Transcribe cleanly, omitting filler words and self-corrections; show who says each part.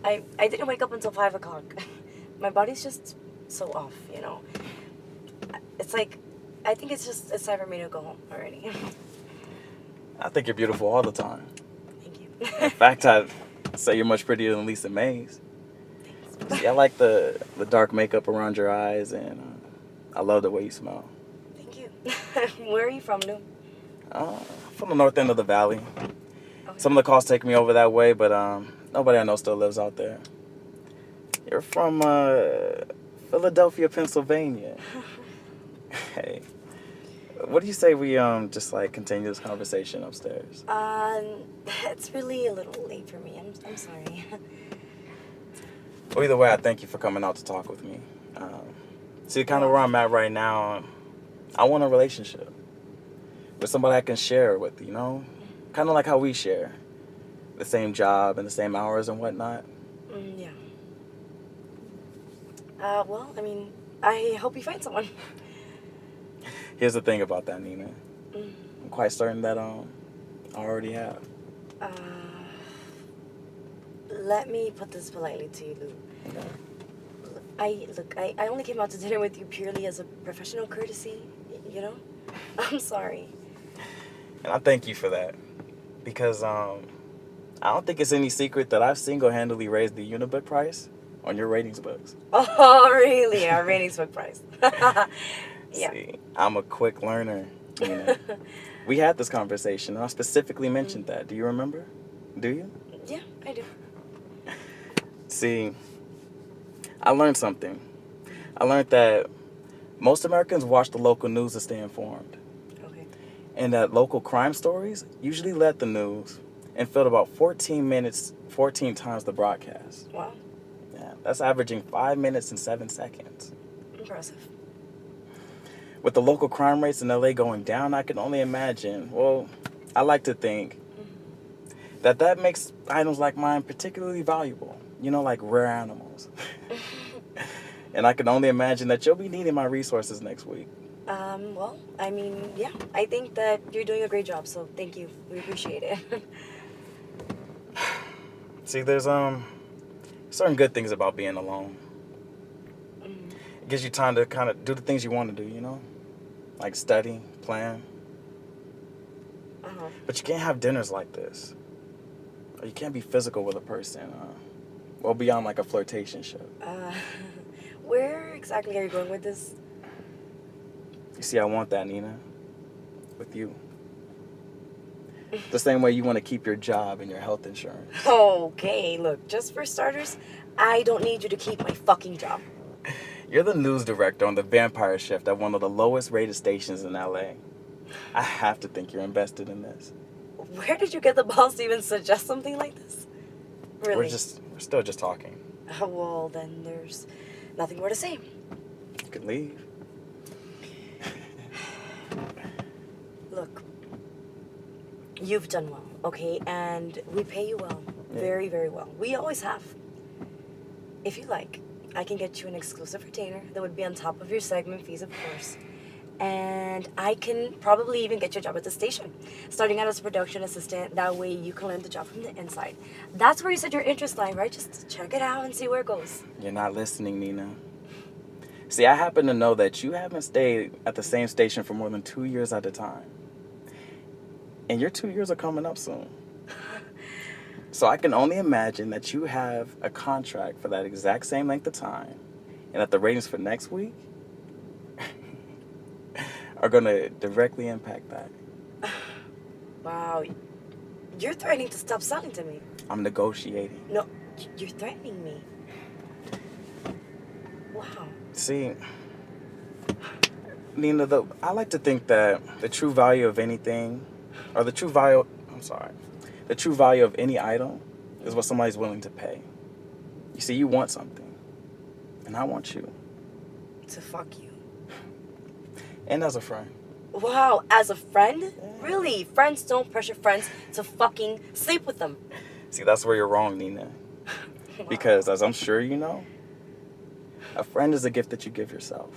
Speaker 1: I didn't wake up until 5 o'clock. My body's just so off, you know. It's like, I think it's time for me to go home already.
Speaker 2: I think you're beautiful all the time.
Speaker 1: Thank you.
Speaker 2: In fact, I'd say you're much prettier than Lisa Mays.
Speaker 1: Thanks.
Speaker 2: See, I like the dark makeup around your eyes, and I love the way you smell.
Speaker 1: Thank you. Where are you from, Lou?
Speaker 2: From the north end of the valley.
Speaker 1: Okay.
Speaker 2: Some of the calls take me over that way, but nobody I know still lives out there. You're from Philadelphia, Pennsylvania. Hey, what do you say we just like continue this conversation upstairs?
Speaker 1: It's really a little late for me. I'm sorry.
Speaker 2: Well, either way, I thank you for coming out to talk with me. See, kind of where I'm at right now, I want a relationship with somebody I can share with, you know? Kind of like how we share the same job and the same hours and whatnot.
Speaker 1: Yeah. Well, I mean, I hope you find someone.
Speaker 2: Here's the thing about that, Nina. I'm quite certain that I already have.
Speaker 1: Let me put this politely to you, Lou.
Speaker 2: Okay.
Speaker 1: I only came out to dinner with you purely as a professional courtesy, you know? I'm sorry.
Speaker 2: And I thank you for that. Because I don't think it's any secret that I've single-handedly raised the Unibook price on your ratings books.
Speaker 1: Oh, really? Our ratings book price. Yeah.
Speaker 2: See, I'm a quick learner, Nina. We had this conversation, and I specifically mentioned that. Do you remember? Do you?
Speaker 1: Yeah, I do.
Speaker 2: See, I learned something. I learned that most Americans watch the local news to stay informed.
Speaker 1: Okay.
Speaker 2: And that local crime stories usually lead the news and filled about 14 minutes, 14 times the broadcast.
Speaker 1: Wow.
Speaker 2: Yeah, that's averaging 5 minutes and 7 seconds.
Speaker 1: Impressive.
Speaker 2: With the local crime rates in LA going down, I can only imagine. Well, I like to think that makes items like mine particularly valuable. You know, like rare animals. And I can only imagine that you'll be needing my resources next week.
Speaker 1: Well, I mean, yeah, I think that you're doing a great job, so thank you. We appreciate it.
Speaker 2: See, there's certain good things about being alone. It gives you time to kind of do the things you want to do, you know? Like study, plan. But you can't have dinners like this. Or you can't be physical with a person. Well, beyond like a flirtationship.
Speaker 1: Where exactly are you going with this?
Speaker 2: You see, I want that, Nina. With you. The same way you want to keep your job and your health insurance.
Speaker 1: Okay, look, just for starters, I don't need you to keep my fucking job.
Speaker 2: You're the news director on the Vampire Shift at one of the lowest rated stations in LA. I have to think you're invested in this.
Speaker 1: Where did you get the balls to even suggest something like this? Really?
Speaker 2: We're still just talking.
Speaker 1: Well, then there's nothing more to say.
Speaker 2: You could leave.
Speaker 1: Look, you've done well, okay? And we pay you well.
Speaker 2: Yeah.
Speaker 1: Very, very well. We always have. If you like, I can get you an exclusive retainer that would be on top of your segment fees, of course. And I can probably even get you a job at the station, starting out as a production assistant. That way you can learn the job from the inside. That's where you said your interest lie, right? Just check it out and see where it goes.
Speaker 2: You're not listening, Nina. See, I happen to know that you haven't stayed at the same station for more than 2 years at a time. And your 2 years are coming up soon. So I can only imagine that you have a contract for that exact same length of time, and that the ratings for next week are going to directly impact that.
Speaker 1: Wow. You're threatening to stop selling to me.
Speaker 2: I'm negotiating.
Speaker 1: No, you're threatening me. Wow.
Speaker 2: See, Nina, I like to think that the true value of anything, or the true value of any item is what somebody's willing to pay. You see, you want something, and I want you.
Speaker 1: To fuck you.
Speaker 2: And as a friend.
Speaker 1: Wow, as a friend? Really? Friends don't pressure friends to fucking sleep with them.
Speaker 2: See, that's where you're wrong, Nina.
Speaker 1: Wow.
Speaker 2: Because, as I'm sure you know, a friend is a gift that you give yourself.